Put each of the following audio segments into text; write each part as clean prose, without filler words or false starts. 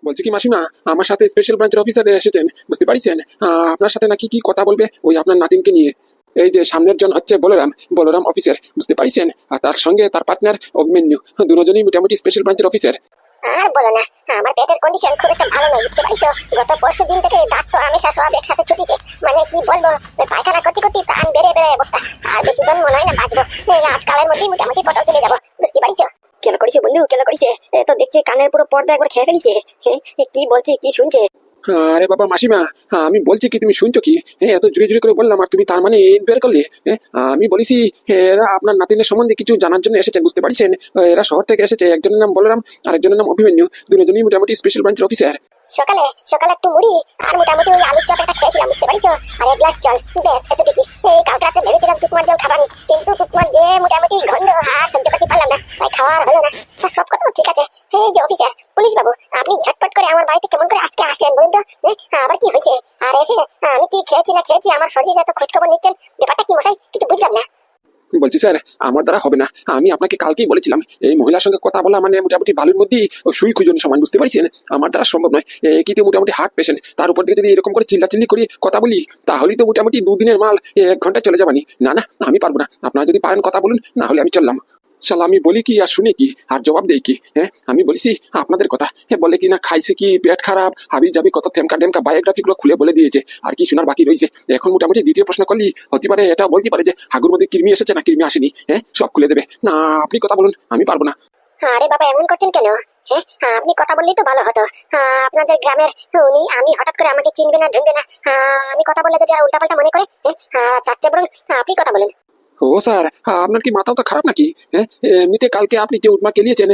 বলছি কি মাসিমা, আমার সাথে স্পেশাল ব্রাঞ্চের অফিসার এসেছেন, বুঝতে পারছেন? আপনার সাথে নাকি কি কথা বলবে ওই আপনার নাতিনকে নিয়ে। এই যে সামনের জন হচ্ছে বলরাম, বলরাম অফিসার, বুঝতে পারছেন? আর তার সঙ্গে তার পার্টনার অভিমন্যু, দুজনেই মোটামুটি স্পেশাল ব্রাঞ্চের অফিসার। আর বলো না, আমার পেটের কন্ডিশন খুব একটা ভালো নয়, বুঝতে পারছো? গত পরশু দিন থেকে দাঁত তো আমেশা সব একসাথে ছুটিছে। মানে কি বলবো, ওই পায়খানা করতে করতে প্রাণ বেড়ে বেড়ে অবস্থা। আর বেশি দিন মনে হয় না বাঁচবো। আজকালের মধ্যেই মোটামুটি পটল তুলে যাবো, বুঝতে পারছো? কেন করিস বন্ধু, কেন করিস? তো দেখছি কানের পুরো পর্দা একবার খেয়ে ফেলিছে। কি বলছে, কি শুনছে? আরে বাবা মাসিমা, আমি বলছি কি, তুমি শুনছো কি? এত জুড়ে জুড়ে করে বললাম আর তুমি তার মানে বের করলে। আমি বলেছি এরা আপনার নাতিনের সম্বন্ধে কিছু জানার জন্য এসেছে, বুঝতে পারছেন? এরা শহর থেকে এসেছে, একজনের নাম বলরাম আর একজনের নাম অভিমন্যু, দুজনেই মোটামুটি স্পেশাল ব্রাঞ্চের অফিসার। সকালে সকালে একটু মুড়ি আর মোটামুটি ওই আলুর চপ একটা খেয়েছিলাম, বুঝতে পারছো? আর এক গ্লাস জল, ব্যাস এতটুকুই। এই কালকে রাতে ভেবেছিলাম তুকমার জল খাবানি, কিন্তু তুকমার যে মোটামুটি গন্ধ আর সহ্য করতে পারলাম না, তাই খাওয়া হলো না। তা সব কথা ঠিক আছে। এই যে অফিসার, পুলিশ বাবু, আপনি ঝটপট করে আমার বাড়িতে কেমন করে আজকে আসলেন বলুন তো? আবার কি হয়েছে? আর এসে আমি কি খেয়েছি না খেয়েছি আমার শরীরে এত খোঁজ খবর নিচ্ছেন, ব্যাপারটা কি মশাই? কিছু বুঝলাম না। বলছি স্যার, আমার দ্বারা হবে না। আমি আপনাকে কালকেই বলেছিলাম এই মহিলার সঙ্গে কথা বলা মানে মোটামুটি বালুর মধ্যেই সুই খুঁজুন সমান, বুঝতে পারছেন? আমার দ্বারা সম্ভব নয়। কিন্তু মোটামুটি হার্ট পেশেন্ট, তার উপর থেকে যদি এরকম করে চিল্লাচিল্লি করি কথা বলি, তাহলেই তো মোটামুটি দুদিনের মাল 1 ঘন্টায় চলে যাবানি। না না, আমি পারবো না। আপনারা যদি পারেন কথা বলুন, না হলে আমি চললাম। শালা আমি বলি কি আর শুনি কি আর জবাব দেই কি? আমি বলেছি আপনাদের কথা। বলে কি না খাইছে কি, পেট খারাপ, হাবি যাবি কত থেমকা টেমকা বায়োগ্রাফি গুলো খুলে বলে দিয়েছে। আর কি শোনার বাকি রয়েছে? এখন মোটামুটি দ্বিতীয় প্রশ্ন করলি হতে পারে, এটা বলতে পারে যে হাগুর মধ্যে কৃমি এসেছে না কৃমি আসেনি। সব খুলে দেবে। না আপনি কথা বলুন, আমি পারবো না। আরে বাবা, এমন করছেন কেন? আপনি কথা বললেই তো ভালো হতো। আপনাদের গ্রামের উনি, আমি হঠাৎ করে আমাকে চিনবে না ঢুকবে না। আমি কথা বললে যদি আর উল্টাপাল্টা মনে করে, তার চেয়ে বরং আপনি কথা বলেন। ও স্যার, আপনার কি মাথাও তো খারাপ নাকি? এমনিতে কালকে আপনি যে উৎমা কেলিয়েছেন,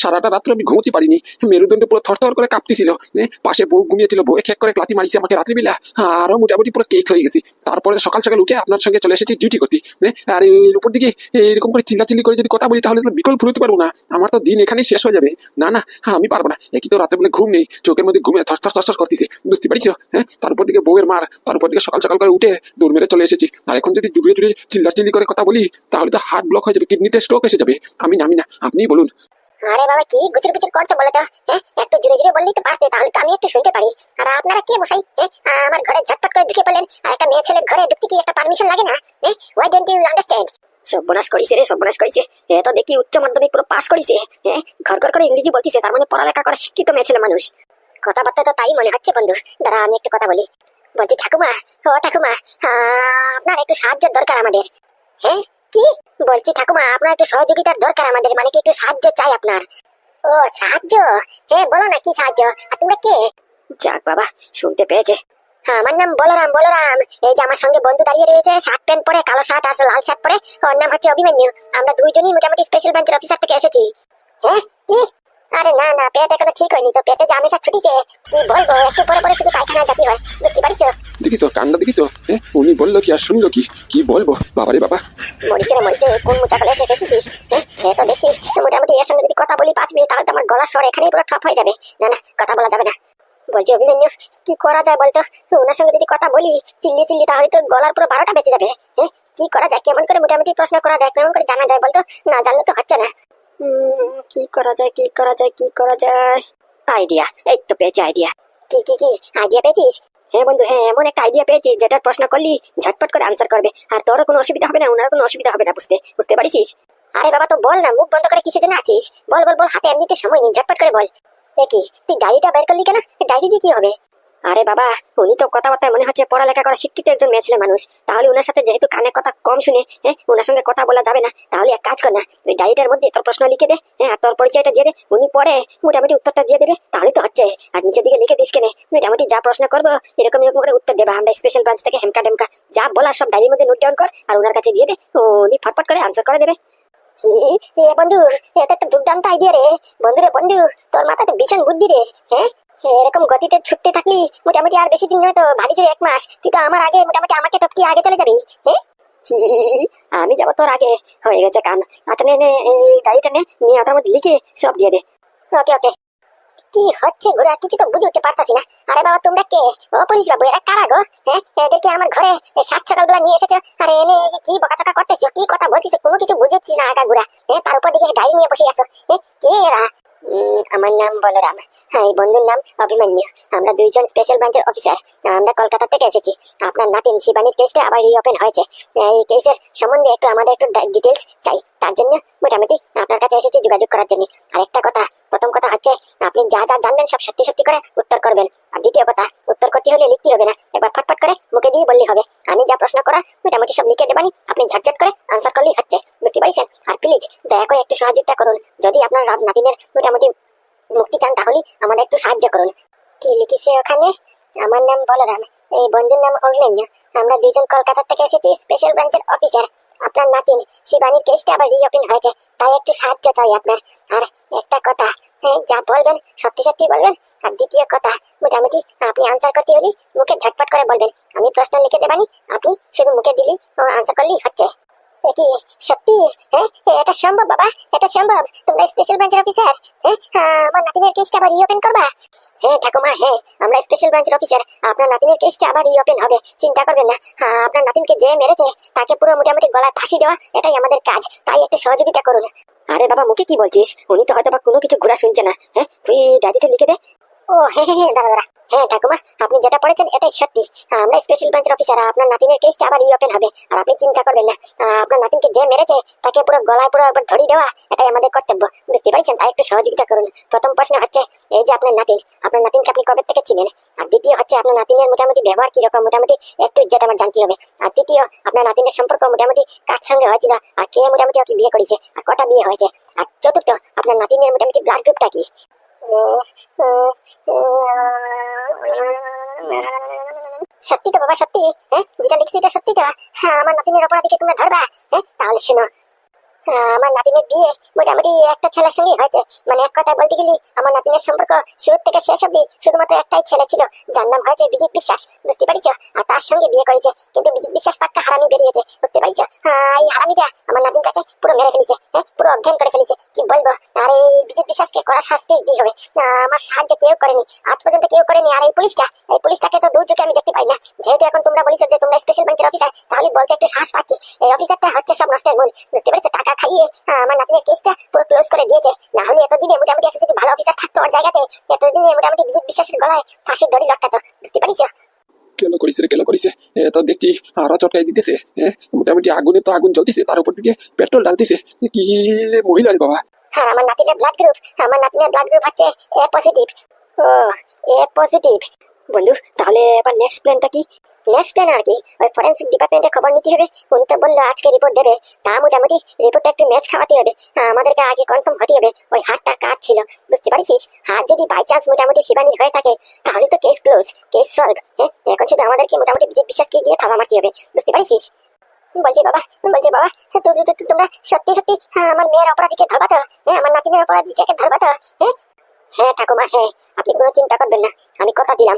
সারাটা রাত্র আমি ঘুমোতে পারিনি। মেরুদণ্ড পুরো থরথর করে কাঁপতেছিল। পাশে বউ ঘুমিয়েছিল, বউয়ে খেক করে ক্লাতি মারিছে আমাকে রাত্রিবেলা। আরো মোটামুটি পুরো কেক হয়ে গেছি। তারপরে সকাল সকাল উঠে আপনার সঙ্গে চলে এসেছি ডিউটি করতে। আর এর উপর দিকে এরকম করে চিল্লাচিল্লি করে যদি কথা বলি, তাহলে তো বিকল্প ফুরোতে পারবো না। আমার তো দিন এখানেই শেষ হয়ে যাবে। না না, আমি পারবো না। একই তো রাতে বলে ঘুম নেই, চোখের মধ্যে ঘুমে থস করতেছে, বুঝতে পারছো? তার উপর দিকে বউয়ের মার, তার উপর দিকে সকাল সকাল করে উঠে দৌড় মেরে চলে এসেছি। আর এখন যদি জুড়ে জুড়ে চিল্লাচিল্লি করে কথা বলি, তাহলে তো হার্ট ব্লক হয়ে যাবে, কিডনিতে স্ট্রোক এসে যাবে। আমি না আপনিই বলুন। আরে বাবা, কি গুচুর গুচুর করছো বলে তো? একটু জুড়ে জুড়ে বললেই তো পারতে, তাহলে তো আমি একটু শুনতে পারি। আর আপনারা কে বসাই? আমার ঘরে ঝটপট করে ঢুকে পড়লেন। আর একটা মেয়ে ছেলের ঘরে ঢুকতে কি একটা পারমিশন লাগে না? Why don't you understand? সর্বনাশ করিছে রে, সর্বনাশ করিছে। তো দেখি উচ্চ মাধ্যমিক পুরো পাশ করিছে। ঘর ঘর করে ইংরেজি বলতিছে, তার মানে পড়ালেখা করা শিক্ষিত মেয়ে ছেলে মানুষ। কথাবার্তা তো তাই মনে হচ্ছে বন্ধু। দাঁড়া, আমি একটু কথা বলি। বলছি ঠাকুমা, ও ঠাকুমা, আপনার একটু সাহায্যের দরকার আমাদের। কি বলছি ঠাকুমা, আপনার একটু সহযোগিতার দরকার আমাদের, মানে কি একটু সাহায্য চাই আপনার। ও সাহায্য? বলো না কি সাহায্য। আর তোমরা কে? যাক বাবা, শুনতে পেয়েছে। আমার নাম বলরাম, বলরাম। এই যে আমার সঙ্গে বন্ধু দাঁড়িয়ে রয়েছে, শার্ট প্যান্ট পরে, কালো শার্ট আর লাল শার্ট পরে, ওর নাম হচ্ছে অভিমন্যু। আমরা দুইজনই মোটামুটি স্পেশাল ব্রাঞ্চের অফিসার থেকে এসেছি। কি? আরে না না, পেট এখনো ঠিক হয়নি তো, পেটে যে আমেশা ছুটিছে। কি বলবো, একটু পরে পরে শুধু পায়খানা জাতি হয়, বুঝতে পারছো? দেখিস কান্না, দেখিস? উনি বললো কি আর শুনলো কি? কি বলবো বাবারে বাবা। মরিছে রে মরিছে, কোন মুচা করে এসে ফেসেছিস? তো দেখছি মোটামুটি এর সঙ্গে যদি কথা বলি 5 মিনিট, তাহলে তো আমার গলার স্বর এখানেই পুরো ঠপ হয়ে যাবে। না না, কথা বলা যাবে না। বলছি অভিমন্যু, কি করা যায় বলতো? ওনার সঙ্গে যদি কথা বলি চিল্লিয়ে চিল্লিয়ে, তাহলে তো গলার পুরো 12টা বেঁচে যাবে। কি করা যায়, কেমন করে মোটামুটি প্রশ্ন করা যায়, কেমন করে জানা যায় বলতো? না জানলে তো হচ্ছে না। কি করা যায়, কি করা যায়, কি করা যায়? আইডিয়া, এই তো পেয়েছি আইডিয়া। কি কি কি আইডিয়া পেয়েছিস? বন্ধু, এমন একটা আইডিয়া পেয়েছি যেটার প্রশ্ন করলি ঝটপট করে আনসার করবে, আর তোরও কোনো অসুবিধা হবে না, ওনার কোনো অসুবিধা হবে না, বুঝতে পারিস? আরে বাবা, তো বল না, মুখ বন্ধ করে কিসের জন্য আছিস? বল বল বল, হাতে এমনিতে সময় নেই, ঝটপট করে বল। কি তুই ডায়েরিটা বের করলি কেন? ডায়েরি দিয়ে কি হবে? আরে বাবা, উনি তো কথাবার্তায় মনে হচ্ছে পড়ালেখা করা শিক্ষিত একজন মেয়ে ছেলে মানুষ। তাহলে ওনার সাথে যেহেতু কানে কথা কম শুনে, ওনার সঙ্গে কথা বলা যাবে না। তাহলে এক কাজ কর না, ওই ডায়েরিটার মধ্যে তোর প্রশ্ন লিখে দে, আর তোর পরিচয়টা দিয়ে দে। উনি পরে মোটামুটি উত্তরটা দিয়ে দেবে, তাহলে তো হচ্ছে। আর নিচের দিকে লিখে দিস কেনে মোটামুটি যা প্রশ্ন করবো এরকম এরকম করে উত্তর দেবা। আমরা স্পেশাল ব্রাঞ্চ থেকে হেমকা টেমকা যা বলার সব ডায়েরির মধ্যে নোট ডাউন কর, আর ওনার কাছে দিয়ে দে, উনি ফটফট করে আনসার করে দেবে। বন্ধু, এটা একটা দুর্দান্ত আইডিয়া রে। বন্ধু রে বন্ধু, তোর মাথাতে ভীষণ বুদ্ধি রে। এরকম গতিতে ছুটতে থাকলি মোটামুটি আর বেশি দিন নয় তো, ভারী জোরে 1 মাস তুই তো আমার আগে মোটামুটি আমাকে টপকি আগে চলে যাবি। আমি যাবো তোর আগে, হয়ে গেছে কান। আচ্ছা নে, এই ডায়েরিটা নিয়ে ওটার মধ্যে লিখে সব দিয়ে দে। ওকে ওকে। কি হচ্ছে ঘুরে, কিছু তো বুঝে উঠতে পারতাছি না। আরে বাবা, তোমরা কে? ও পুলিশ বাবু, এরা কারা গো? এদেরকে আমার ঘরে 7 সকালবেলা নিয়ে এসেছো, আরে এনে কি বকাচকা করতেছো, কি কথা বলছিস, কোনো কিছু বুঝেছিস না। আগা ঘুরা তার উপর দিকে ডায়েরি নিয়ে বসে আছো। কে এরা? আমার নাম বলরাম। হ্যাঁ, এই বন্ধুর নাম অভিমন্যু। আমরা দুইজন স্পেশাল ব্রাঞ্চের অফিসার। আমরা কলকাতা থেকে এসেছি। আপনার নাতিন শিবানীর কেসটা আবার রিওপেন হয়েছে। এই কেসের সম্বন্ধে আমাদের একটু ডিটেলস চাই। তার জন্য মোটামুটি আপনার কাছে এসেছি যোগাযোগ করার জন্য। আর একটা কথা, প্রথম কথা হচ্ছে আপনি যা যা জানবেন সব সত্যি সত্যি করে উত্তর করবেন। আর দ্বিতীয় কথা, উত্তর করতে হলে লিখতে হবে না, একবার ফটফট করে মুখে দিয়ে বললেই হবে। আমি যা প্রশ্ন করা মোটামুটি সব লিখে দেবানি, আপনি ঝটঝট করে আনসার করলেই হচ্ছে। বুঝতে পারছেন? আর প্লিজ দয়া করে একটু সহযোগিতা করুন। যদি আপনার নাতিনের মোটামুটি মুক্তি চান তাহলে আমাদের একটু সাহায্য করুন। কি লিখিছে ওখানে? আমার নাম বলরাম, এই বন্ধুর নাম অভিমন্যু। আমরা দুজন কলকাতা থেকে এসেছি, স্পেশাল ব্রাঞ্চের অফিসার। আপনার নাতিন শিবানীর কেসটা আবার রিওপেন হয়েছে, তাই একটু সাহায্য চাই আপনার। আর একটা কথা, যা বলবেন সত্যি সত্যি বলবেন। আর দ্বিতীয় কথা, মোটামুটি আপনি আনসার করতে হলে মুখে ঝটপট করে বলবেন। আমি প্রশ্ন লিখে দেবানি, আপনি শুধু মুখে দিলেই আনসার করলেই হচ্ছে। কি সত্যি? হ্যাঁ, এটা সম্ভব বাবা, এটা সম্ভব? তোমরা স্পেশাল ব্রাঞ্চের অফিসার? আমার নাতিনের কেসটা আবার রিওপেন করবা? হ্যাঁ ঠাকুমা, হ্যাঁ, আমরা স্পেশাল ব্রাঞ্চের অফিসার। আপনার নাতিনের কেসটা আবার রিওপেন হবে, চিন্তা করবেন না। আপনার নাতিনকে যে মেরেছে তাকে পুরো মোটামুটি গলায় ফাঁসি দেওয়া, এটাই আমাদের কাজ। তাই একটু সহযোগিতা করুন। আরে বাবা, মুখে কি বলছিস? উনি তো হয়তো বা কোনো কিছু ঘোরা শুনছে না। হ্যাঁ, তুই ডায়েরিতে লিখে দে। ও হ্যাঁ হ্যাঁ হ্যাঁ, দাঁড়া দাঁড়া। হ্যাঁ ঠাকুমা, আপনি যেটা পড়েছেন এটাই সত্যি। আমরা স্পেশাল ব্রাঞ্চের অফিসার। আপনার নাতিনের কেসটা আবার রিওপেন হবে। আর আপনি চিন্তা করবেন না। আপনার নাতিনকে যে মেরেছে তাকে পুরো গলায় পুরো একবার ধরিয়ে দেওয়া, এটাই আমাদের কর্তব্য। বুঝতে পারছেন? তাই একটু সহযোগিতা করুন। প্রথম প্রশ্ন হচ্ছে, এই যে আপনার নাতিন, আপনার নাতিনকে আপনি কবে থেকে চিনেন? আর দ্বিতীয় হচ্ছে, আপনার নাতিনের মোটামুটি ব্যবহার কিরকম, মোটামুটি একটু যেটা আমার জানতে হবে। আর তৃতীয়, আপনার নাতিনের সম্পর্ক মোটামুটি কার সঙ্গে হয়েছিল, আর কে মোটামুটি ওকে বিয়ে করেছে, আর কটা বিয়ে হয়েছে। আর চতুর্থ, আপনার নাতিনের মোটামুটি ব্লাড গ্রুপটা কি? সত্যি তো বাবা, সত্যি? হ্যাঁ, যেটা লিখছি এটা সত্যি তো? হ্যাঁ, আমার নাতিনের অপরাধীকে তোমরা ধরবা? হ্যাঁ, তাহলে শোনো। আমার নাতিনের বিয়ে মোটামুটি একটা ছেলের সঙ্গে হয়েছে। মানে এক কথা বলতে গেলে আমার নাতিনের সম্পর্ক শুরু থেকে শেষ অব্দি শুধুমাত্র একটাই ছেলে ছিল, যার নাম হয়েছে বিজিত বিশ্বাস। বুঝতে পারিস? আর তার সঙ্গে বিয়ে করেছে, কিন্তু বিজিত বিশ্বাস পাক্কা হারামি বেরিয়েছে। বুঝতে পারিস? এই হারামিটা আমার নাতিনটাকে পুরো মেরে ফেলেছে। হ্যাঁ, পুরো অজ্ঞান করে ফেলেছে। কি বলবো? আর এই বিজিত বিশ্বাসকে করা শাস্তি দিয়ে হবে। আমার সাহায্য কেউ করেনি, আজ পর্যন্ত কেউ করেনি। আর এই পুলিশটাকে তো দু চোখে আমি দেখতে পাই না। যেহেতু এখন তোমরা বলিস যে তোমরা স্পেশাল ব্রাঞ্চের অফিসার, তাহলে বলতে একটু সাহস পাচ্ছি। এই অফিসারটা হচ্ছে সব নষ্টের মূল। বুঝতে পারিস? টাকা খাইয়ে আমার নাতিনের কেসটা পুরো ক্লোজ করে দিয়েছে। না হলে এতদিনে মোটামুটি একটা যদি ভালো অফিসার থাকতো ওর জায়গাতে, এতদিনে মোটামুটি বিজিত বিশ্বাসের গলায় ফাঁসির দড়ি লটকাতো। বুঝতে পারিস? কেন করিস রে, কেন করিস? তো দেখছি আরো চটকাই দিতেছে। মোটামুটি আগুনে তো আগুন জ্বলতেছে, তার উপর দিকে পেট্রোল ঢালতেছে। কি মহিলা রে বাবা! হ্যাঁ, আমার নাতিনের ব্লাড গ্রুপ হচ্ছে এ পজিটিভ। ও, এ পজিটিভ। বন্ধু, তাহলে এবার নেক্সট প্ল্যানটা কি? নেক্সট প্ল্যান আর কি, ওই ফরেন্সিক ডিপার্টমেন্টে খবর নিতে হবে। উনি তো বললো আজকে রিপোর্ট দেবে। তা মোটামুটি রিপোর্টটা একটু ম্যাচ খাওয়াতে হবে। আমাদেরকে আগে কনফার্ম হতে হবে ওই হাতটা কার ছিল। বুঝতে পারিস? হাত যদি বাই চান্স মোটামুটি শিবানীর হয়ে থাকে তাহলে তো কেস ক্লোজ, কেস সলভ। হ্যাঁ, এখন শুধু আমাদেরকে মোটামুটি বিজিত বিশ্বাসকে গিয়ে থাবা মারতে হবে। বুঝতে পারিস? বলছি বাবা, তোমরা সত্যি সত্যি আমার মেয়ের অপরাধীকে ধরবা তো? হ্যাঁ, আমার নাতিনের অপরাধীকে ধরবা তো? হ্যাঁ হ্যাঁ ঠাকুমা, হ্যাঁ, আপনি কোনো চিন্তা করবেন না। আমি কথা দিলাম,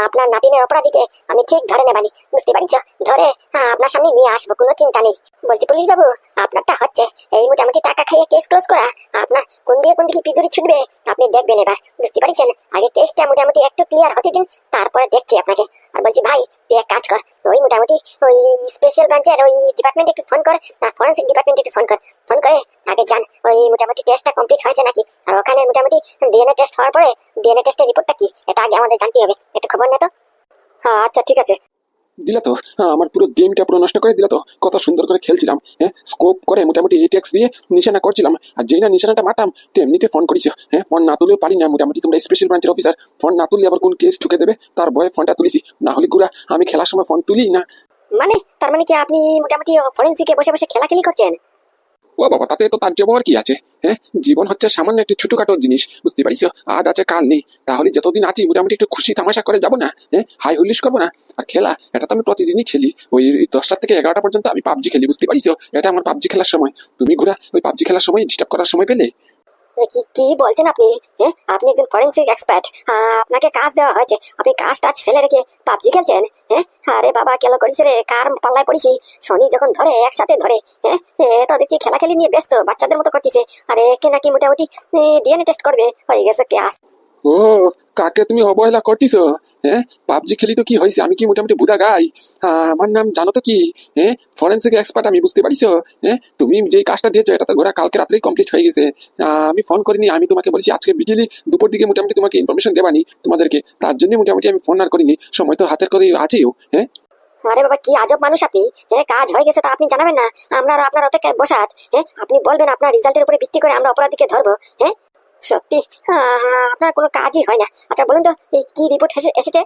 আপনার নাতিনের অপরাধীকে আমি ঠিক ধরে নেবানি। বুঝতে পারিস? ধরে আপনার সামনে নিয়ে আসবো, কোনো চিন্তা নেই। বলছি পুলিশ বাবু, আপনারটা হচ্ছে এই মোটামুটি টাকা খাইয়ে কেস ক্লোজ করা। আপনার কোন দিকে পিদুরি ছুটবে আপনি দেখবেন এবার। বুঝতে পারছেন? আগে কেসটা মোটামুটি একটু ক্লিয়ার হতে দিন, তারপরে দেখছি আপনাকে। আর বলছি ভাই, তুই এক কাজ কর, ওই মোটামুটি ওই স্পেশাল ব্রাঞ্চের ওই ডিপার্টমেন্টে একটু ফোন কর, আর ফরেন্সিক ডিপার্টমেন্টে একটু ফোন করে আগে জান ওই মোটামুটি টেস্টটা কমপ্লিট হয়েছে নাকি। আর ওখানে মোটামুটি ডিএনএ টেস্ট হওয়ার পরে ডিএনএ টেস্টের রিপোর্টটা কি, এটা আগে আমাদের জানতে হবে। একটু খবর নে তো। হ্যাঁ, আচ্ছা ঠিক আছে। দিলা তো, আমার পুরো গেমটা পুরো নষ্ট করে দিলা তো। কত সুন্দর করে খেলছিলাম, হ্যাঁ, স্কোপ করে মোটামুটি এটেক্স দিয়ে নিশানা করছিলাম। আর যেই না নিশানাটা মারতাম তেমনিতে ফোন করিস। হ্যাঁ, ফোন না তুলেও পারি না। মোটামুটি তোমরা স্পেশাল ব্রাঞ্চের অফিসার, ফোন না তুললে আবার কোন কেস ঠুকে দেবে তার ভয়ে ফোনটা তুলিছি। না হলে গুড়া আমি খেলার সময় ফোন তুলি না। মানে তার মানে কি আপনি মোটামুটি ফরেন্সিকে বসে বসে খেলাখেলি করছেন? ও বাবা, তাতে তো তার জবাব আর কি আছে? হ্যাঁ, জীবন হচ্ছে সামান্য একটি ছোটখাটো জিনিস। বুঝতে পারিস? আজ আছে কাল নেই। তাহলে যতদিন আছি মোটামুটি একটু খুশি তামাশা করে যাবো না? হ্যাঁ, হাই হুল্লিশ করবো না? আর খেলা, এটা তো আমি প্রতিদিনই খেলি। ওই 10টা থেকে 11টা পর্যন্ত আমি পাবজি খেলি। বুঝতে পারিস? এটা আমার পাবজি খেলার সময়। তুমি ঘুরা ওই পাবজি খেলার সময় ডিস্টার্ব করার সময় পেলে? কি কি বলছেন আপনি? হ্যাঁ, আপনি একজন ফরেন্সিক এক্সপার্ট, আপনাকে কাজ দেওয়া হয়েছে, আপনি কাজ টাজ ফেলে রেখে পাবজি খেলছেন? হ্যাঁ, আরে বাবা, কেন করিস রে? কার পাল্লায় পড়েছি? শনি যখন ধরে একসাথে ধরে। হ্যাঁ, তো দেখছি খেলাখেলি নিয়ে ব্যস্ত, বাচ্চাদের মতো করতেছে। আরে কে নাকি মোটামুটি ডিএনএ টেস্ট করবে, হয়ে গেছে ক্লাস। ও, কাকে তুমি অবহেলা করতিস? হ্যাঁ, পাবজি খেলি তো কি হয়েছে, আমি কি মোটামুটি বুদা গাই? আমার নাম জানো তো কি? হ্যাঁ, ফরেন্সিক এক্সপার্ট আমি, বুঝতে পারিস? হ্যাঁ, তুমি যেই কাজটা দিয়েছো এটা তো ঘোরা কালকে রাত্রেই কমপ্লিট হয়ে গেছে। আমি ফোন করিনি, আমি তোমাকে বলেছি আজকে বিকেলে দুপুর দিকে মোটামুটি তোমাকে ইনফরমেশন দেবানি তোমাদেরকে, তার জন্য মোটামুটি আমি ফোন আর করিনি, সময় তো হাতের করে আছেও। হ্যাঁ, আরে বাবা, কি আজব মানুষ আপনি! হ্যাঁ, কাজ হয়ে গেছে তা আপনি জানাবেন না? আমরা আর আপনার অপেক্ষায় বসাত? হ্যাঁ, আপনি বলবেন আপনার রেজাল্টের উপরে ভিত্তি করে আমরা অপরাধীকে ধরবো? হ্যাঁ, সত্যি আপনার কোনো কাজই হয় না। আচ্ছা বলুন তো, এই কি রিপোর্ট এসেছে?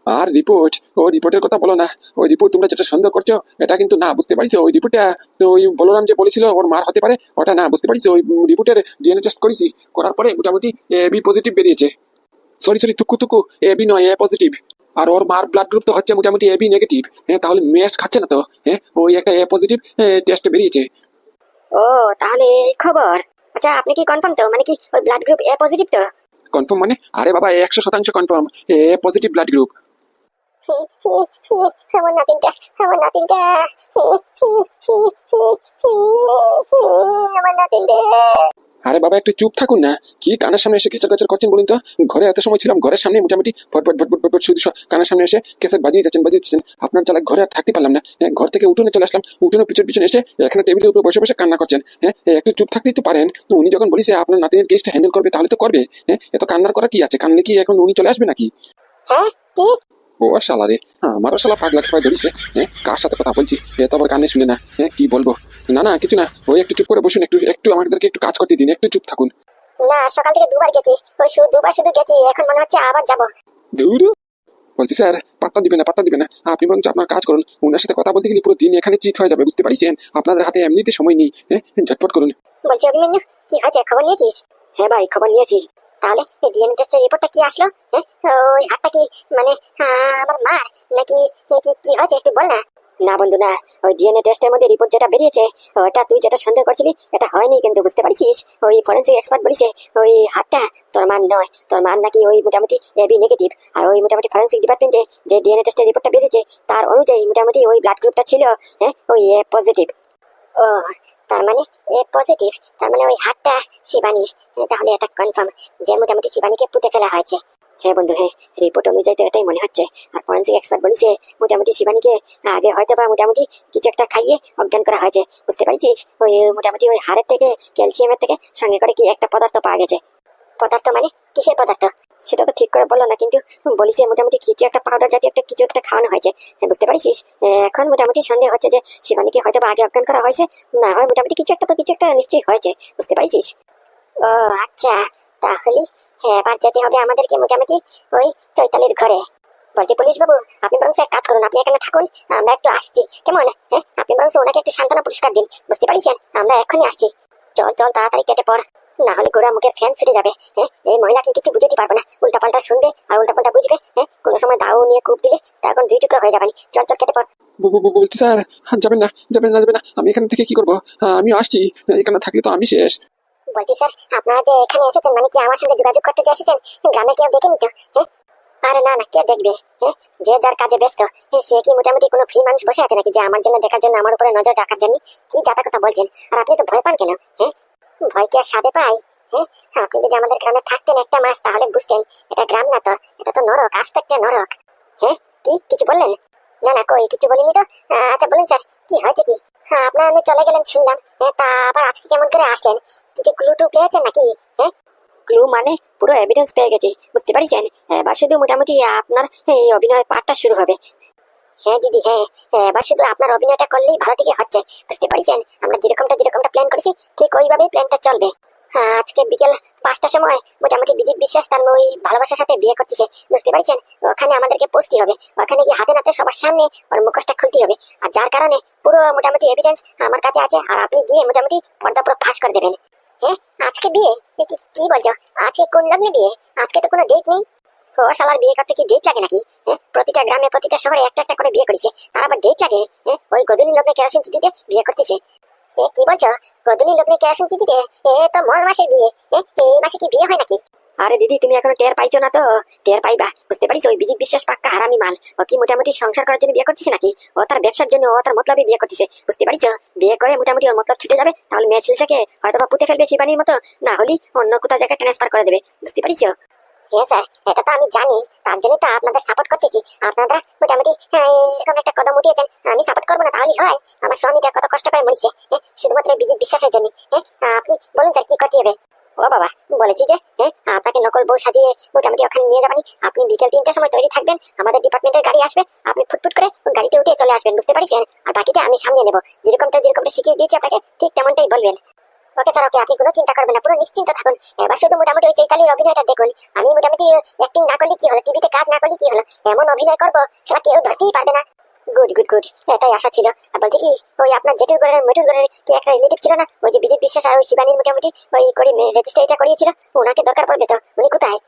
আর রিপোর্ট, ওই রিপোর্টের কথা বলো না। ওই রিপোর্ট তোমরা যেটা সন্দেহ করছো এটা কিন্তু না, বুঝতে পারিস? ওই রিপোর্টটা তো ওই বলরাম যে বলেছিল ওর মার হতে পারে, ওটা না, বুঝতে পারিস? ওই রিপোর্টের ডিএনএ টেস্ট করেছি, করার পরে মোটামুটি বি পজিটিভ বেরিয়েছে। সরি সরি, টুকু টুকু, বি নয়, এ পজিটিভ। আর ওর মার ব্লাড গ্রুপ তো হচ্ছে মোটামুটি বি নেগেটিভ। হ্যাঁ, তাহলে মেশ খাচ্ছে না তো? হ্যাঁ, ওই একটা এ পজিটিভ টেস্ট বেরিয়েছে। ও, তাহলে এই খবর। আচ্ছা, আপনি কি কনফার্ম তো? মানে কি ওই ব্লাড গ্রুপ এ পজিটিভ তো? কনফার্ম মানে? আরে বাবা, 100% কনফার্ম, এ পজিটিভ ব্লাড গ্রুপ। আমার নাতিনটা, আমার নাতিনটা, আমার নাতিনটা। আরে বাবা, একটু চুপ থাকুন না। কি কানের সামনে এসে কেচার কাচার করছেন বলুন তো? ঘরে এত সময় ছিলাম, ঘরের সামনে মোটামুটি ফটফট ফটফট ফটফট শুধু কানের সামনে এসে কেসেট বাজিয়ে যাচ্ছেন। আপনার চালাক ঘরে আর থাকতে পারলাম না। হ্যাঁ, ঘর থেকে উঠোনে চলে আসলাম, উঠোনে পিছন পিছন এসে এখানে টেবিলের উপর বসে বসে কান্না করছেন। হ্যাঁ, একটু চুপ থাকতেই তো পারেন। উনি যখন বলিছে আপনার নাতিনের কেসটা হ্যান্ডেল করবে তাহলে তো করবে। হ্যাঁ, এত কান্নার করা কি আছে? কানলে কি এখন উনি চলে আসবে নাকি? হ্যাঁ, কি? ও শালা রে, আমারও শালা পাগলা খেপায় ধরিছে। হ্যাঁ, কার সাথে কথা বলছি এ তো আবার কানে শুনে না। হ্যাঁ, কি বলবো? না না, কিছু না, ওই একটু চুপ করে বসুন, একটু একটু আমাদেরকে একটু কাজ করতে দিন, একটু চুপ থাকুন। না, সকাল থেকে দুবার গেছি, ওই দুবার শুধু গেছি, এখন মনে হচ্ছে আবার যাবো। দূর, বলছি স্যার, পাত্তা দিবে না, পাত্তা দিবে না। আপনি বরঞ্চ আপনার কাজ করুন। ওনার সাথে কথা বলতে গেলে পুরো দিন এখানে চিট হয়ে যাবে, বুঝতে পারছেন? আপনাদের হাতে এমনিতে সময় নেই। হ্যাঁ, ঝটপট করুন। বলছি অভিমন্যু, কি হয়েছে, খবর নিয়েছিস? হ্যাঁ ভাই, খবর নিয়েছি। তাহলে এই ডিএনএ টেস্টের রিপোর্টটা কি আসলো? হ্যাঁ, ওই হাতটা কি মানে আমার মার নাকি? কি কি হয়েছে একটু বল না। না বন্ধু না, ওই ডিএনএ টেস্টের মধ্যে রিপোর্ট যেটা বেরিয়েছে ওটা তুই যেটা সন্দেহ করছিলি এটা হয়নি, কিন্তু বুঝতে পারছিস ওই ফরেন্সিক এক্সপার্ট বলেছে ওই হাতটা তোর মান নয়, তোর মান নাকি ওই মোটামুটি এবি নেগেটিভ। আর ওই মোটামুটি ফরেন্সিক ডিপার্টমেন্টে যে ডিএনএ টেস্টের রিপোর্টটা বেরিয়েছে তার অনুযায়ী মোটামুটি ওই ব্লাড গ্রুপটা ছিল হ্যাঁ ওই এ পজিটিভ। ও, তার মানে এ পজিটিভ, তার মানে ওই হাতটা শিবানীর। তাহলে এটা কনফার্ম যে মোটামুটি শিবানীকে পুঁতে ফেলা হয়েছে। হ্যাঁ বন্ধু, হ্যাঁ, রিপোর্ট অনুযায়ী তো এটাই মনে হচ্ছে। আর ফরেন্সিক এক্সপার্ট বলেছে মোটামুটি শিবানীকে আগে হয়তো বা মোটামুটি কিছু একটা খাইয়ে অজ্ঞান করা হয়েছে, বুঝতে পারছিস? ওই মোটামুটি ওই হাড়ের থেকে ক্যালসিয়ামের থেকে সঙ্গে করে কি একটা পদার্থ পাওয়া গেছে। পদার্থ মানে কিসের পদার্থ? সেটা তো ঠিক করে বললো না, কিন্তু বলিস মোটামুটি কিছু একটা পাউডার জাতীয় একটা কিছু একটা খাওয়ানো হয়েছে। হ্যাঁ, বুঝতে পারছিস? এখন মোটামুটি সন্দেহ হচ্ছে যে শিবানীকে হয়তো বা আগে অজ্ঞান করা হয়েছে, না হয় মোটামুটি কিছু একটা তো কিছু একটা নিশ্চয়ই হয়েছে, বুঝতে পারছিস? ও আচ্ছা, তাহলে এবার যেতে হবে আমাদেরকে মোটামুটি ওই চৈতালির ঘরে। বলছি পুলিশ বাবু, আপনি বরং এক কাজ করুন, আপনি এখানে থাকুন, আমরা একটু আসছি, কেমন? হ্যাঁ, আপনি বরং ওনাকে একটু সান্ত্বনা পুরস্কার দিন, বুঝতে পারছেন? আমরা এখনই আসছি। চল চল, তাড়াতাড়ি কেটে পড়, না হলে গোড়া মুখের ফ্যান ছুটে যাবে। হ্যাঁ, এই মহিলাকে কিছু বুঝতে পারবে না, উল্টা পাল্টা শুনবে আর উল্টা পাল্টা বুঝবে। হ্যাঁ, কোনো সময় দাও নিয়ে কূপ দিলে তখন দুই টুকরো হয়ে যাবে। চল চল, কেটে পড়। বলছি স্যার, যাবেন না, যাবেন না, যাবেন না। আমি এখান থেকে কি করবো? আমি আসছি, এখানে থাকলে তো আমি শেষ। বলছি স্যার, আপনারা যে এখানে এসেছেন মানে কি আমার সঙ্গে যোগাযোগ করতে যে এসেছেন? গ্রামে কেউ দেখে নিত? হ্যাঁ, আরে না না, কে দেখবে? হ্যাঁ, যে যার কাজে ব্যস্ত। সে কি মোটামুটি কোনো ফ্রি মানুষ বসে আছে নাকি যে আমার জন্য দেখার জন্য, আমার উপরে নজর রাখার জন্য? কি যাতা কথা বলছেন? আর আপনি তো ভয় পান কেন? হ্যাঁ, ভয় কি আর সাথে পাই? হ্যাঁ, আপনি যদি আমাদের গ্রামে থাকতেন একটা মাস তাহলে বুঝতেন এটা গ্রাম না তো, এটা তো নরক, আস্ত একটা নরক। হ্যাঁ, কি কিছু বললেন? না না, কই কিছু বলিনি তো। আচ্ছা বলুন স্যার, কি হয়েছে কি? হ্যাঁ, আপনারা চলে গেলেন শুনলাম, তা আবার আজকে কেমন করে আসলেন? কিছু ক্লু টু পেয়েছেন নাকি? হ্যাঁ, ক্লু মানে পুরো এভিডেন্স পেয়ে গেছি, বুঝতে পারছেন? এবার শুধু মোটামুটি আপনার এই অভিনয় পাঠটা শুরু হবে। হ্যাঁ দিদি, হ্যাঁ, এবার শুধু আপনার অভিনয়টা করলেই ভালো থেকে হচ্ছে, বুঝতে পারছেন? আমরা যেরকমটা প্ল্যান করেছি ঠিক ওইভাবেই প্ল্যানটা চলবে। হ্যাঁ, আজকে বিকেল 5টার সময় মোটামুটি বিজিত বিশ্বাস তার ওই ভালোবাসার সাথে বিয়ে করতেছে, বুঝতে পারছেন? ওখানে আমাদেরকে পৌঁছতে হবে, ওখানে গিয়ে হাতে নাতে সবার সামনে ওর মুখোশটা খুলতে হবে। আর যার কারণে পুরো মোটামুটি এভিডেন্স আমার কাছে আছে, আর আপনি গিয়ে মোটামুটি পর্দা পুরো ফাঁস করে দেবেন। হ্যাঁ, আজকে বিয়ে? কি বলছো? আজকে কোন লগ্নে বিয়ে? আজকে তো কোনো ডেট নেই। ও শালার, বিয়ে করতে কি ডেট লাগে নাকি? হ্যাঁ, প্রতিটা গ্রামে প্রতিটা শহরে একটা একটা করে বিয়ে করেছে, তার আবার ডেট লাগে? হ্যাঁ, ওই গদিনী লগ্নে কেরোসিন তিথিতে বিয়ে করতেছে। কি বলছো? গদিনী লগ্নে কেরোসিন তিথিতে? তো মল মাসের বিয়ে। এই মাসে কি বিয়ে হয় নাকি? আরে দিদি, তুমি এখনো টের পাইছো না তো? টের পাইবা, বুঝতে পারিস? ওই বিজিত বিশ্বাস পাক্কা হারামি মাল। ও কি মোটামুটি সংসার করার জন্য বিয়ে করতেছে নাকি? ও তার ব্যবসার জন্য, ও তার মতলবে বিয়ে করতেছে, বুঝতে পারিস? বিয়ে করে মোটামুটি ওর মতলব ছুটে যাবে, তাহলে মেয়ে ছেলেটাকে হয়তো বা পুঁতে ফেলবে শিবানীর মতো, না হলে অন্য কোথাও জায়গায় ট্রান্সফার করে দেবে, বুঝতে পারিস? হ্যাঁ স্যার, এটা তো আমি জানি, তার জন্যই তো আপনাদের সাপোর্ট করতেছি। আপনারা মোটামুটি এরকম একটা কদম উঠিয়েছেন, আমি সাপোর্ট করবো না তাহলে হয়? আমার স্বামীটা কত কষ্ট করে মরেছে শুধুমাত্র বিজেপি বিশ্বাসের জন্য। আপনি বলুন স্যার কি করতে হবে? ও বাবা, বলেছি যে আপনাকে নকল বউ সাজিয়ে মোটামুটি ওখানে নিয়ে যাবানি। আপনি বিকেল 3টার সময় তৈরি থাকবেন, আমাদের ডিপার্টমেন্টের গাড়ি আসবে, আপনি ফুটফুট করে ওই গাড়িতে উঠে চলে আসবেন, বুঝতে পারছেন? আর বাকিটা আমি সামনে নেবো, যেরকমটা শিখিয়ে দিয়েছি আপনাকে ঠিক তেমনটাই বলবেন। ওকে স্যার, ওকে, আপনি কোনো চিন্তা করবেন না, পুরো নিশ্চিন্ত থাকুন। এবার শুধু মোটামুটি ওই চৈতালির অভিনয়টা দেখুন। আমি মোটামুটি অ্যাক্টিং না করলে কি হলো, টিভিতে কাজ না করলে কি হলো, এমন অভিনয় করবো সেটা কেউ ধরতেই পারবে না। গুড গুড গুড, এটাই আশা ছিল। আর বলছি কি, ওই আপনার মেটুর ঘরের কি একটা রিলেটিভ ছিল না, ওই যে বিজেপি বিশ্বাস আর ওই শিবানীর মোটামুটি ওই করে রেজিস্ট্রিটা করিয়েছিল, ওনাকে দরকার পড়বে তো, উনি কোথায়?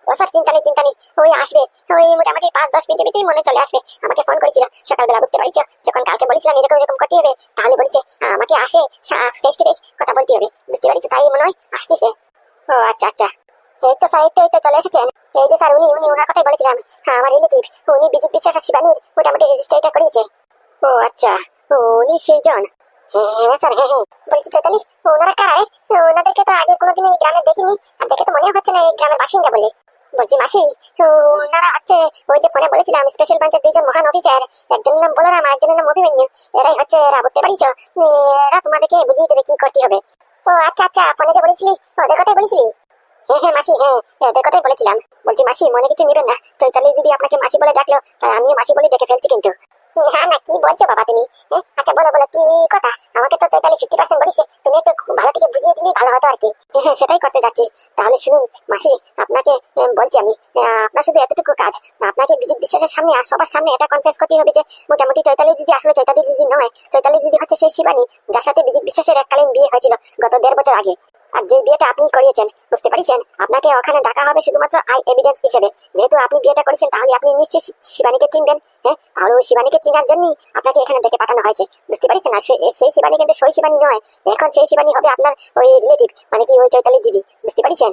ও স্যার, চিন্তা নেই, ওই আসবে, ওই মোটামুটি 5-10 মিনিটের ভিতরেই মনে চলে আসবে। আমাকে ফোন করেছিল সকালবেলা, বুঝতে পারিস? যখন কালকে বলেছিলাম এরকম করতে হবে, তাহলে বলেছে আমাকে আসে ফেস টু ফেস কথা বলতে হবে, বুঝতে পারিস? তাই মনে হয় আসতেছে। ও আচ্ছা আচ্ছা, এই তো স্যার, এই তো চলে এসেছেন। এই যে স্যার, উনি ওনার কথাই বলেছিলাম, আমার রিলেটিভ, উনি বিজেপি বিশ্বাস আর শিবানীর মোটামুটি রেজিস্ট্রিটা করিয়েছে। ও আচ্ছা, উনি সেই জন? হ্যাঁ স্যার, হ্যাঁ। বলছি চৈতালি, ওনারা কারা? ওনাদেরকে তো আগে কোনোদিন এই গ্রামে দেখিনি, আর দেখে তো মনে হচ্ছে না এই গ্রামের বাসিন্দা বলে। বলছি মাসি, ওনারা হচ্ছে ওই যে ফোনে বলেছিলাম স্পেশাল ব্রাঞ্চের 2জন মহান অফিসার, একজনের নাম বলরাম আর একজনের নাম অভিমন্যু। এরাই হচ্ছে এরা, বুঝতে পারিস? এরা তোমাদেরকে বুঝিয়ে দেবে কি করতে হবে। ও আচ্ছা আচ্ছা, ফোনে যে বলেছিলি ওদের কথাই বলেছিলি? হ্যাঁ হ্যাঁ মাসি, হ্যাঁ, এদের কথাই বলেছিলাম। বলছি মাসি, মনে কিছু নেবেন না, চৈতালি দিদি আপনাকে মাসি বলে ডাকলো, তাই আমিও মাসি বলে ডেকে ফেলছি কিন্তু। না না, কি বলছো বাবা তুমি? আচ্ছা বলো বলো, কি কথা? আমাকে তো চৈতালি 50% বলেছে, তুমি একটু ভালো থেকে বুঝিয়ে দিলেই ভালো হতো আর কি। হ্যাঁ, সেটাই করতে যাচ্ছি। তাহলে শুনুন মাসি, আপনাকে বলছি আমি, আপনার শুধু এতটুকু কাজ, আপনাকে বিজেপি বিশ্বাসের সামনে আর সবার সামনে এটা কনফেস করতে হবে যে মোটামুটি চৈতালি দিদি আসলে চৈতালি দিদি নয়, চৈতালি দিদি হচ্ছে সেই শিবানী যার সাথে বিজেপি বিশ্বাসের এককালীন বিয়ে হয়েছিল গত 1.5 বছর আগে। আর যে বিয়েটা আপনি করিয়েছেন, বুঝতে পারছেন, আপনাকে ওখানে ডাকা হবে শুধুমাত্র আই এভিডেন্স হিসেবে। যেহেতু আপনি বিয়েটা করেছেন, তাহলে আপনি নিশ্চয়ই শিবানীকে চিনবেন। তাহলে ওই শিবানীকে চিনার জন্যই আপনাকে এখানে ডেকে পাঠানো হয়েছে, বুঝতে পারছেন? আর সেই শিবানী কিন্তু সই শিবানী নয়, এখন সেই শিবানী হবে আপনার ওই রিলেটিভ, মানে কি ওই চৈতালি দিদি, বুঝতে পারছেন?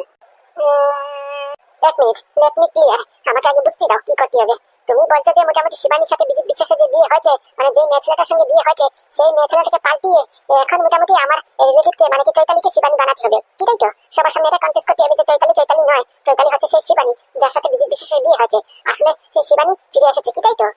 এক মিনিট, লেট মি ক্লিয়ার, আমাকে আগে বুঝতে দাও কি করতে হবে। তুমি বলছো যে মোটামুটি শিবানীর সাথে বিজেপি বিশ্বাসের যে বিয়ে হয়েছে, মানে যে মেয়ে ছেলেটার সঙ্গে বিয়ে হয়েছে, সেই মেয়ে ছেলেটাকে পাল্টিয়ে এখন মোটামুটি আমার রিলেটিভকে, মানে কি চৈতালিকে শিবানী বানাতে হবে, কি তাই তো? সবার সামনে এটা কনটেস্ট করতে হবে যে চৈতালি নয়, চৈতালি হচ্ছে সেই শিবানী যার সাথে বিজেপি বিশ্বাসের বিয়ে হয়েছে, আসলে সেই শিবানী ফিরে এসেছে, কি তাই তো?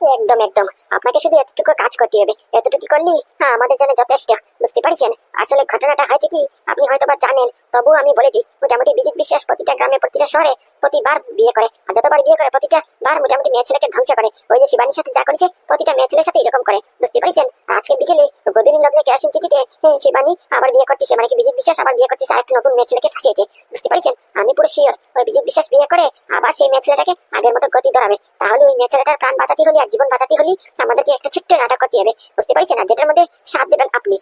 একদম একদম, আপনাকে শুধু এতটুকু কাজ করতে হবে, এতটুকু করলেই আমাদের জন্য যথেষ্ট, বুঝতে পারছেন? আসলে ঘটনাটা হয়েছে কি, আপনি হয়তো বা জানেন, তবুও আমি বলে দিই, মোটামুটি বিজেপি বিশ্বাস প্রতিটা গ্রামে প্রতিটা শহরে প্রতিবার বিয়ে করে, আর যতবার বিয়ে করে প্রতিটা বার মোটামুটি মেয়ে ছেলেকে ধ্বংস করে। ওই যে শিবানীর সাথে যা করেছে প্রতিটা মেয়ে ছেলের সাথে এরকম করে, বুঝতে পারছেন? আজকে বিকেলে গদিনী লগ্নে কেরাসিন তিথিতে শিবানী আবার বিয়ে করতেছে, মানে কি বিজেপি বিশ্বাস আবার বিয়ে করতেছে, আরেকটা নতুন মেয়ে ছেলেকে ফাঁসিয়েছে, বুঝতে পারছেন? আমি পুরো শিওর ওই বিজেপি বিশ্বাস বিয়ে করে আবার সেই মেয়ে ছেলেটাকে আগের মতো গতি ধরাবে। তাহলে ওই মেয়ে ছেলেটার প্রাণ বাঁচাতে হলে আর জীবন বাঁচাতে হলে আমাদেরকে একটা ছোট্ট নাটক করতে হবে, বুঝতে পারছেন? না যেটার মধ্যে সাথ দেবেন আপনি।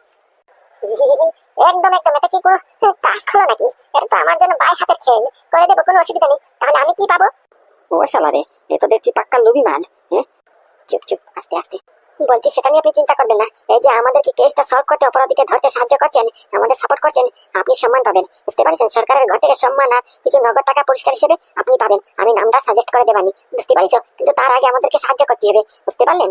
একদম একদম, এটা কি কোনো টাস্ক হলো নাকি? এটা তো আমার জন্য বাই হাতের খেল, করে দেবো, কোনো অসুবিধা নেই। তাহলে আমি কি পাবো? ও শালা রে, এ তো দেখছি পাক্কা লোভী মাল। চুপ চুপ, আস্তে আস্তে। বলছি সেটা নিয়ে আপনি চিন্তা করবেন না, এই যে আমাদেরকে কেসটা সলভ করতে, অপরাধীকে ধরতে সাহায্য করছেন, আমাদের সাপোর্ট করছেন, আপনি সম্মান পাবেন, বুঝতে পারছেন? সরকারের ঘর থেকে সম্মান আর কিছু নগদ টাকা পুরস্কার হিসেবে আপনি পাবেন। আমি নামটা সাজেস্ট করে দেবানি, বুঝতে পারিস? কিন্তু তার আগে আমাদেরকে সাহায্য করতে হবে, বুঝতে পারলেন?